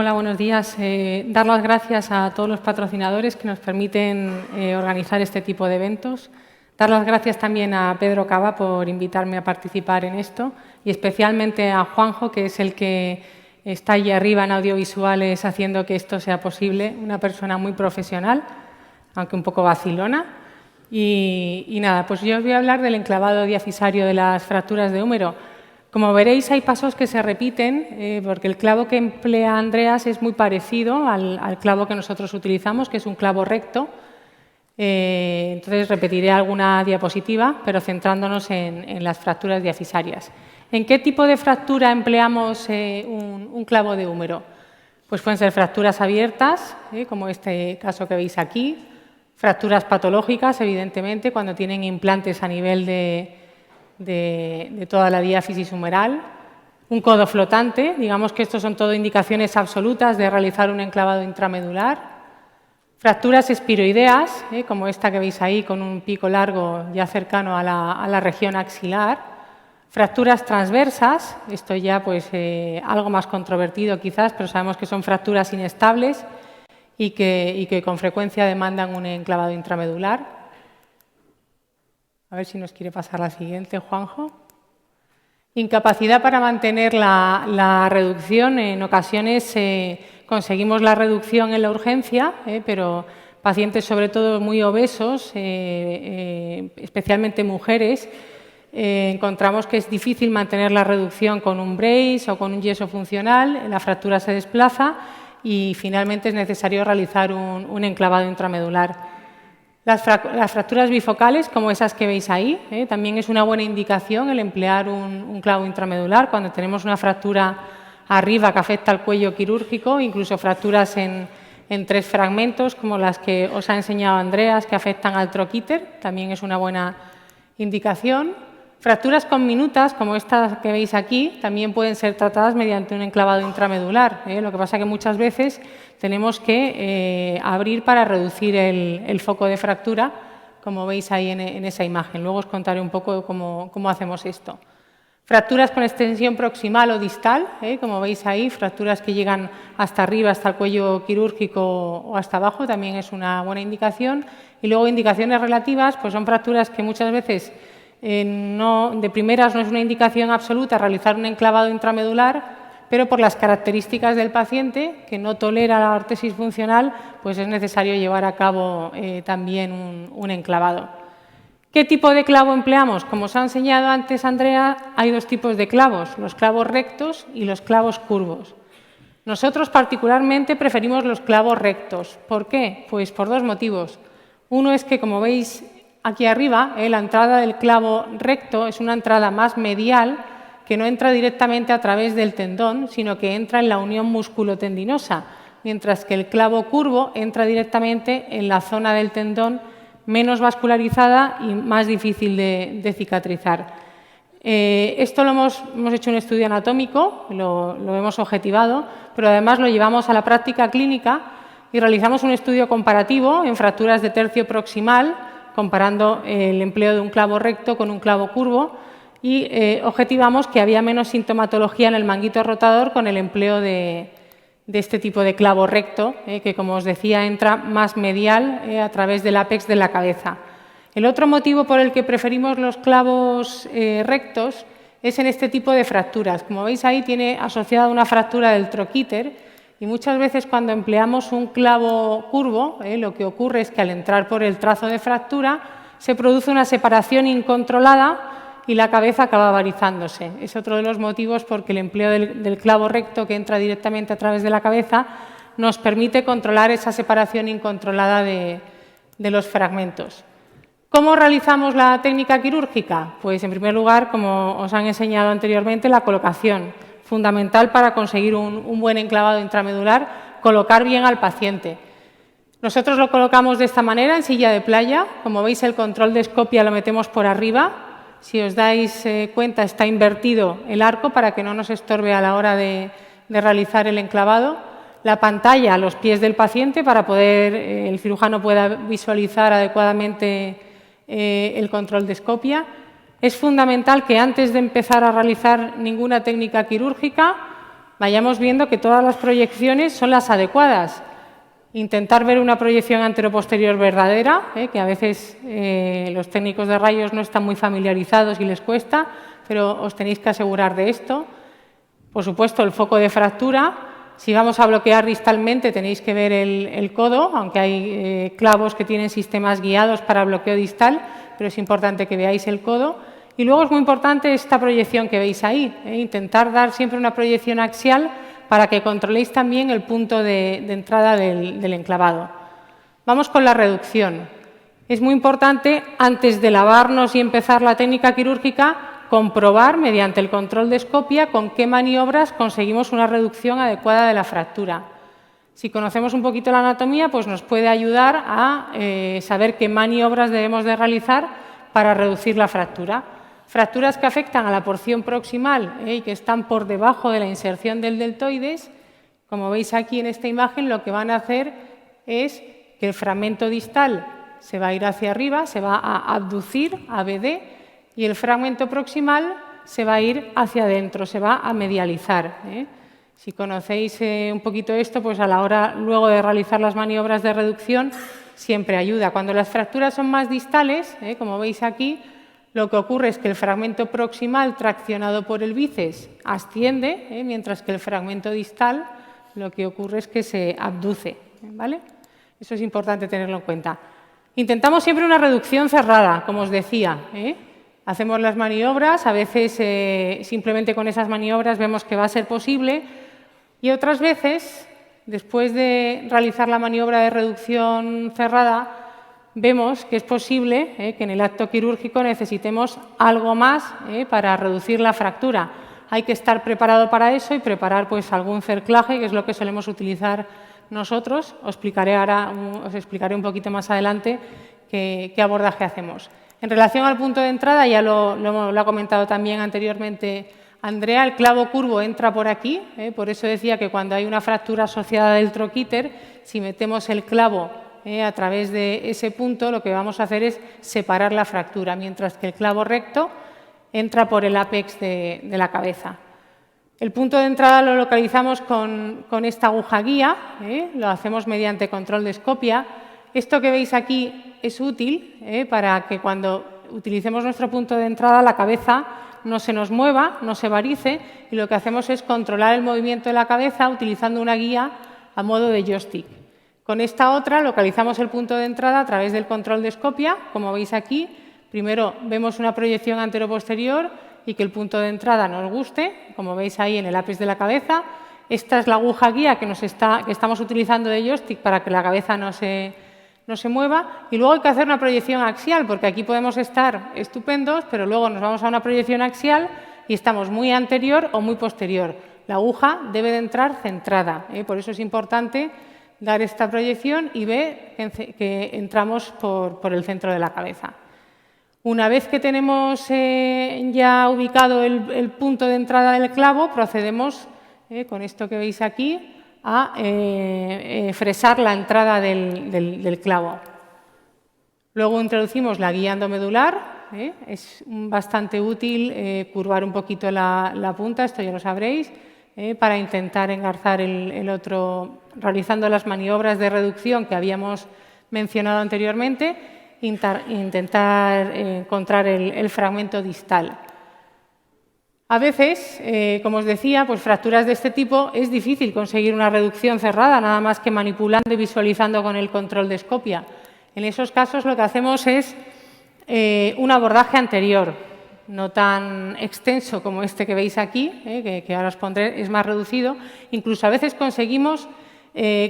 Hola, buenos días. Dar las gracias a todos los patrocinadores que nos permiten organizar este tipo de eventos. Dar las gracias también a Pedro Cava por invitarme a participar en esto y especialmente a Juanjo, que es el que está allí arriba en audiovisuales haciendo que esto sea posible, una persona muy profesional, aunque un poco vacilona. Y nada, pues yo os voy a hablar del enclavado diafisario de las fracturas de húmero. Como veréis, hay pasos que se repiten, porque el clavo que emplea Andreas es muy parecido al clavo que nosotros utilizamos, que es un clavo recto. Entonces, repetiré alguna diapositiva, pero centrándonos en las fracturas diafisarias. ¿En qué tipo de fractura empleamos un clavo de húmero? Pues pueden ser fracturas abiertas, como este caso que veis aquí, fracturas patológicas, evidentemente, cuando tienen implantes a nivel de toda la diáfisis humeral, un codo flotante, digamos que estos son todo indicaciones absolutas de realizar un enclavado intramedular, fracturas espiroideas, como esta que veis ahí con un pico largo ya cercano a la región axilar, fracturas transversas, esto ya pues algo más controvertido quizás, pero sabemos que son fracturas inestables y que con frecuencia demandan un enclavado intramedular. A ver si nos quiere pasar la siguiente, Juanjo. Incapacidad para mantener la reducción. En ocasiones conseguimos la reducción en la urgencia, pero pacientes sobre todo muy obesos, especialmente mujeres, encontramos que es difícil mantener la reducción con un brace o con un yeso funcional, la fractura se desplaza y finalmente es necesario realizar un enclavado intramedular. Las fracturas bifocales, como esas que veis ahí, también es una buena indicación el emplear un clavo intramedular cuando tenemos una fractura arriba que afecta al cuello quirúrgico, incluso fracturas en 3 fragmentos, como las que os ha enseñado Andreas, que afectan al troquíter, también es una buena indicación. Fracturas conminutas, como estas que veis aquí, también pueden ser tratadas mediante un enclavado intramedular. Lo que pasa es que muchas veces tenemos que abrir para reducir el foco de fractura, como veis ahí en esa imagen. Luego os contaré un poco cómo hacemos esto. Fracturas con extensión proximal o distal, como veis ahí, fracturas que llegan hasta arriba, hasta el cuello quirúrgico o hasta abajo, también es una buena indicación. Y luego indicaciones relativas, pues son fracturas que muchas veces de primeras no es una indicación absoluta realizar un enclavado intramedular, pero por las características del paciente, que no tolera la ortesis funcional, pues es necesario llevar a cabo también un enclavado. ¿Qué tipo de clavo empleamos? Como os ha enseñado antes Andrea, hay 2 tipos de clavos, los clavos rectos y los clavos curvos. Nosotros particularmente preferimos los clavos rectos. ¿Por qué? Pues por 2 motivos. Uno es que, como veis aquí arriba, la entrada del clavo recto es una entrada más medial que no entra directamente a través del tendón, sino que entra en la unión musculotendinosa, mientras que el clavo curvo entra directamente en la zona del tendón menos vascularizada y más difícil de cicatrizar. Esto lo hemos hecho un estudio anatómico, lo hemos objetivado, pero además lo llevamos a la práctica clínica y realizamos un estudio comparativo en fracturas de tercio proximal, comparando el empleo de un clavo recto con un clavo curvo y objetivamos que había menos sintomatología en el manguito rotador con el empleo de este tipo de clavo recto, que, como os decía, entra más medial a través del ápex de la cabeza. El otro motivo por el que preferimos los clavos rectos es en este tipo de fracturas. Como veis ahí, tiene asociada una fractura del troquíter y muchas veces cuando empleamos un clavo curvo, lo que ocurre es que al entrar por el trazo de fractura se produce una separación incontrolada y la cabeza acaba varizándose. Es otro de los motivos porque el empleo del clavo recto que entra directamente a través de la cabeza nos permite controlar esa separación incontrolada de los fragmentos. ¿Cómo realizamos la técnica quirúrgica? Pues en primer lugar, como os han enseñado anteriormente, la colocación, fundamental para conseguir un buen enclavado intramedular, colocar bien al paciente. Nosotros lo colocamos de esta manera, en silla de playa. Como veis, el control de escopia lo metemos por arriba. Si os dais cuenta, está invertido el arco para que no nos estorbe a la hora de realizar el enclavado. La pantalla a los pies del paciente para poder el cirujano pueda visualizar adecuadamente el control de escopia. Es fundamental que antes de empezar a realizar ninguna técnica quirúrgica vayamos viendo que todas las proyecciones son las adecuadas. Intentar ver una proyección anteroposterior verdadera, que a veces los técnicos de rayos no están muy familiarizados y les cuesta, pero os tenéis que asegurar de esto. Por supuesto, el foco de fractura. Si vamos a bloquear distalmente, tenéis que ver el codo, aunque hay clavos que tienen sistemas guiados para bloqueo distal, pero es importante que veáis el codo. Y luego es muy importante esta proyección que veis ahí, intentar dar siempre una proyección axial para que controléis también el punto de entrada del enclavado. Vamos con la reducción. Es muy importante, antes de lavarnos y empezar la técnica quirúrgica, comprobar mediante el control de escopia con qué maniobras conseguimos una reducción adecuada de la fractura. Si conocemos un poquito la anatomía, pues nos puede ayudar a saber qué maniobras debemos de realizar para reducir la fractura. Fracturas que afectan a la porción proximal y que están por debajo de la inserción del deltoides, como veis aquí en esta imagen, lo que van a hacer es que el fragmento distal se va a ir hacia arriba, se va a abducir, ABD, y el fragmento proximal se va a ir hacia adentro, se va a medializar. Si conocéis un poquito esto, pues a la hora luego de realizar las maniobras de reducción siempre ayuda. Cuando las fracturas son más distales, como veis aquí, lo que ocurre es que el fragmento proximal traccionado por el bíceps asciende, mientras que el fragmento distal lo que ocurre es que se abduce, ¿vale? Eso es importante tenerlo en cuenta. Intentamos siempre una reducción cerrada, como os decía. Hacemos las maniobras, a veces simplemente con esas maniobras vemos que va a ser posible y otras veces, después de realizar la maniobra de reducción cerrada, vemos que es posible que en el acto quirúrgico necesitemos algo más para reducir la fractura. Hay que estar preparado para eso y preparar pues algún cerclaje, que es lo que solemos utilizar nosotros. Os explicaré un poquito más adelante qué abordaje hacemos. En relación al punto de entrada, ya lo ha comentado también anteriormente Andrea, el clavo curvo entra por aquí, por eso decía que cuando hay una fractura asociada del troquíter, si metemos el clavo a través de ese punto, lo que vamos a hacer es separar la fractura, mientras que el clavo recto entra por el ápex de la cabeza. El punto de entrada lo localizamos con esta aguja guía, lo hacemos mediante control de escopia. Esto que veis aquí es útil para que cuando utilicemos nuestro punto de entrada la cabeza no se nos mueva, no se varice, y lo que hacemos es controlar el movimiento de la cabeza utilizando una guía a modo de joystick. Con esta otra localizamos el punto de entrada a través del control de escopia, como veis aquí. Primero vemos una proyección antero-posterior y que el punto de entrada nos guste, como veis ahí en el ápice de la cabeza. Esta es la aguja guía que estamos utilizando de joystick para que la cabeza no se mueva. Y luego hay que hacer una proyección axial, porque aquí podemos estar estupendos, pero luego nos vamos a una proyección axial y estamos muy anterior o muy posterior. La aguja debe de entrar centrada, por eso es importante dar esta proyección y ver que entramos por el centro de la cabeza. Una vez que tenemos ya ubicado el punto de entrada del clavo, procedemos, con esto que veis aquí, a fresar la entrada del clavo. Luego introducimos la guía endomedular. Es bastante útil curvar un poquito la punta, esto ya lo sabréis, para intentar engarzar el otro, realizando las maniobras de reducción que habíamos mencionado anteriormente, intentar encontrar el fragmento distal. A veces, como os decía, pues fracturas de este tipo es difícil conseguir una reducción cerrada, nada más que manipulando y visualizando con el control de escopia. En esos casos lo que hacemos es un abordaje anterior, no tan extenso como este que veis aquí, que ahora os pondré, es más reducido. Incluso a veces conseguimos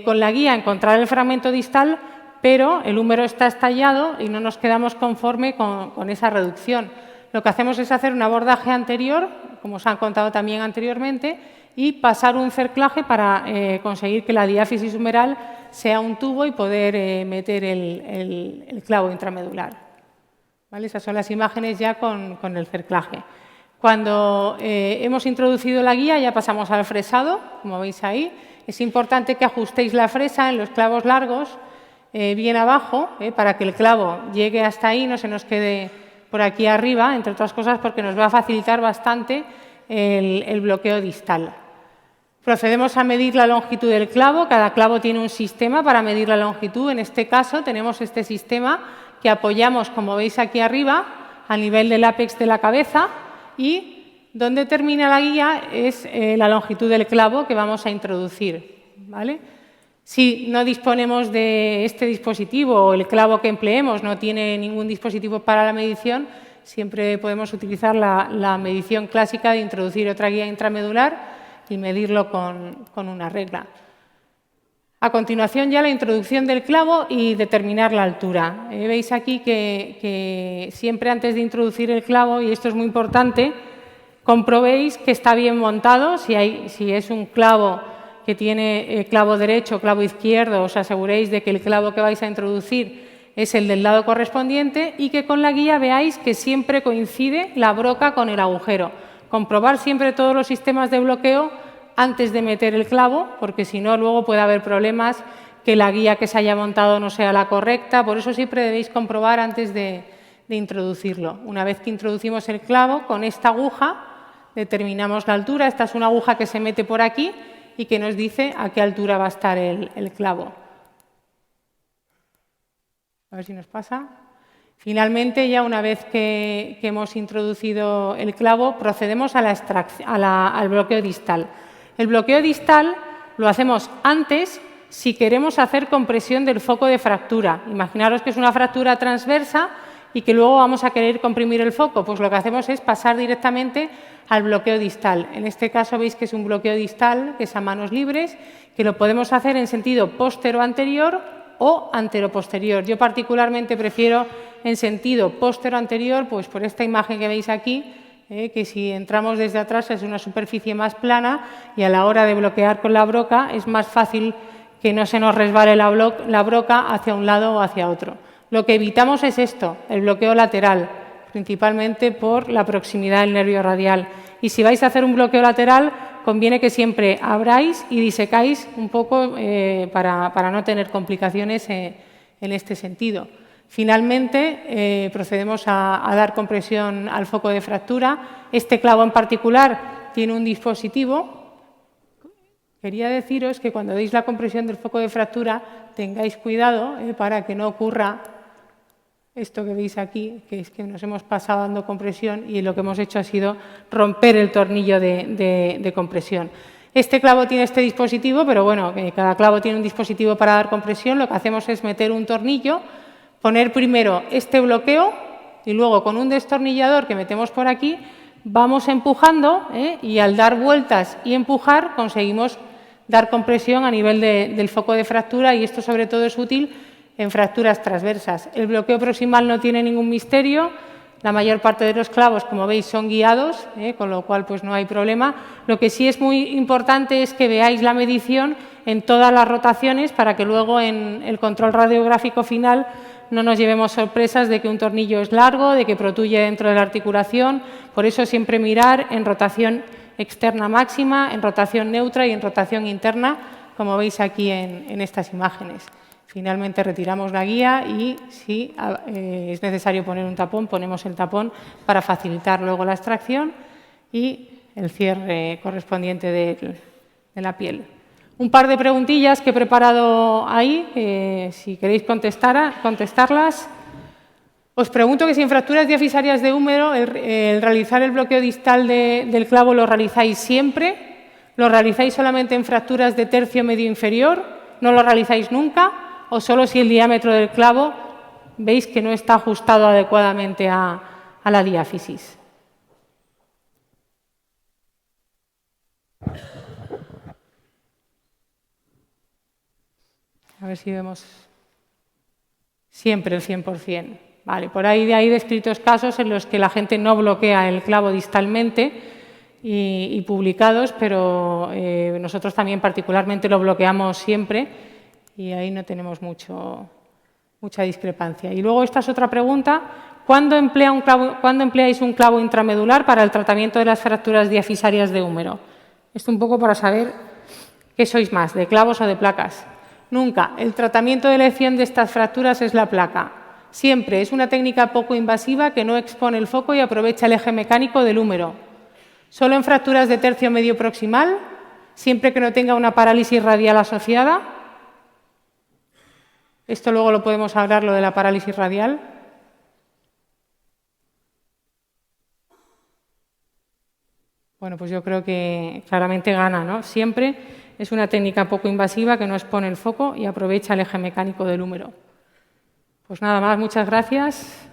con la guía encontrar el fragmento distal, pero el húmero está estallado y no nos quedamos conforme con esa reducción. Lo que hacemos es hacer un abordaje anterior, como os han contado también anteriormente, y pasar un cerclaje para conseguir que la diáfisis humeral sea un tubo y poder meter el clavo intramedular. ¿Vale? Esas son las imágenes ya con el cerclaje. Cuando hemos introducido la guía ya pasamos al fresado, como veis ahí. Es importante que ajustéis la fresa en los clavos largos bien abajo para que el clavo llegue hasta ahí, no se nos quede por aquí arriba, entre otras cosas porque nos va a facilitar bastante el bloqueo distal. Procedemos a medir la longitud del clavo. Cada clavo tiene un sistema para medir la longitud. En este caso tenemos este sistema que apoyamos, como veis aquí arriba, a nivel del ápex de la cabeza, y donde termina la guía es la longitud del clavo que vamos a introducir, ¿vale? Si no disponemos de este dispositivo o el clavo que empleemos no tiene ningún dispositivo para la medición, siempre podemos utilizar la medición clásica de introducir otra guía intramedular y medirlo con una regla. A continuación ya la introducción del clavo y determinar la altura. Veis aquí que siempre antes de introducir el clavo, y esto es muy importante, comprobéis que está bien montado. Si es un clavo que tiene clavo derecho, clavo izquierdo, os aseguréis de que el clavo que vais a introducir es el del lado correspondiente y que con la guía veáis que siempre coincide la broca con el agujero. Comprobar siempre todos los sistemas de bloqueo antes de meter el clavo, porque si no luego puede haber problemas, que la guía que se haya montado no sea la correcta. Por eso siempre debéis comprobar antes de introducirlo. Una vez que introducimos el clavo, con esta aguja determinamos la altura. Esta es una aguja que se mete por aquí y que nos dice a qué altura va a estar el clavo. A ver si nos pasa. Finalmente, ya una vez que hemos introducido el clavo, procedemos a al bloqueo distal. El bloqueo distal lo hacemos antes si queremos hacer compresión del foco de fractura. Imaginaros que es una fractura transversa y que luego vamos a querer comprimir el foco. Pues lo que hacemos es pasar directamente al bloqueo distal. En este caso veis que es un bloqueo distal, que es a manos libres, que lo podemos hacer en sentido póstero-anterior o antero-posterior. Yo particularmente prefiero en sentido póstero-anterior, pues por esta imagen que veis aquí, que si entramos desde atrás es una superficie más plana y a la hora de bloquear con la broca es más fácil que no se nos resbale la broca hacia un lado o hacia otro. Lo que evitamos es esto, el bloqueo lateral, principalmente por la proximidad del nervio radial. Y si vais a hacer un bloqueo lateral, conviene que siempre abráis y disecáis un poco para no tener complicaciones en este sentido. Finalmente, procedemos a dar compresión al foco de fractura. Este clavo en particular tiene un dispositivo. Quería deciros que cuando deis la compresión del foco de fractura tengáis cuidado para que no ocurra esto que veis aquí, que es que nos hemos pasado dando compresión y lo que hemos hecho ha sido romper el tornillo de compresión. Este clavo tiene este dispositivo, pero bueno, cada clavo tiene un dispositivo para dar compresión. Lo que hacemos es meter un tornillo, poner primero este bloqueo y luego con un destornillador que metemos por aquí vamos empujando y al dar vueltas y empujar conseguimos dar compresión a nivel del foco de fractura, y esto sobre todo es útil en fracturas transversas. El bloqueo proximal no tiene ningún misterio. La mayor parte de los clavos, como veis, son guiados, con lo cual pues no hay problema. Lo que sí es muy importante es que veáis la medición en todas las rotaciones para que luego en el control radiográfico final no nos llevemos sorpresas de que un tornillo es largo, de que protuye dentro de la articulación. Por eso siempre mirar en rotación externa máxima, en rotación neutra y en rotación interna, como veis aquí en estas imágenes. Finalmente retiramos la guía y si es necesario poner un tapón, ponemos el tapón para facilitar luego la extracción y el cierre correspondiente de la piel. Un par de preguntillas que he preparado ahí, si queréis contestarlas. Os pregunto que si en fracturas diafisarias de húmero el realizar el bloqueo distal del clavo lo realizáis siempre, lo realizáis solamente en fracturas de tercio medio inferior, no lo realizáis nunca, o solo si el diámetro del clavo veis que no está ajustado adecuadamente a la diáfisis. A ver si vemos siempre el 100%. Vale, por ahí hay descritos casos en los que la gente no bloquea el clavo distalmente y publicados, pero nosotros también particularmente lo bloqueamos siempre. Y ahí no tenemos mucha discrepancia. Y luego esta es otra pregunta. ¿Cuándo empleáis un clavo intramedular para el tratamiento de las fracturas diafisarias de húmero? Esto un poco para saber qué sois más, de clavos o de placas. Nunca. El tratamiento de elección de estas fracturas es la placa. Siempre es una técnica poco invasiva que no expone el foco y aprovecha el eje mecánico del húmero. Solo en fracturas de tercio medio proximal siempre que no tenga una parálisis radial asociada. Esto luego lo podemos hablar, lo de la parálisis radial. Bueno, pues yo creo que claramente gana, ¿no? Siempre es una técnica poco invasiva que no expone el foco y aprovecha el eje mecánico del húmero. Pues nada más, muchas gracias.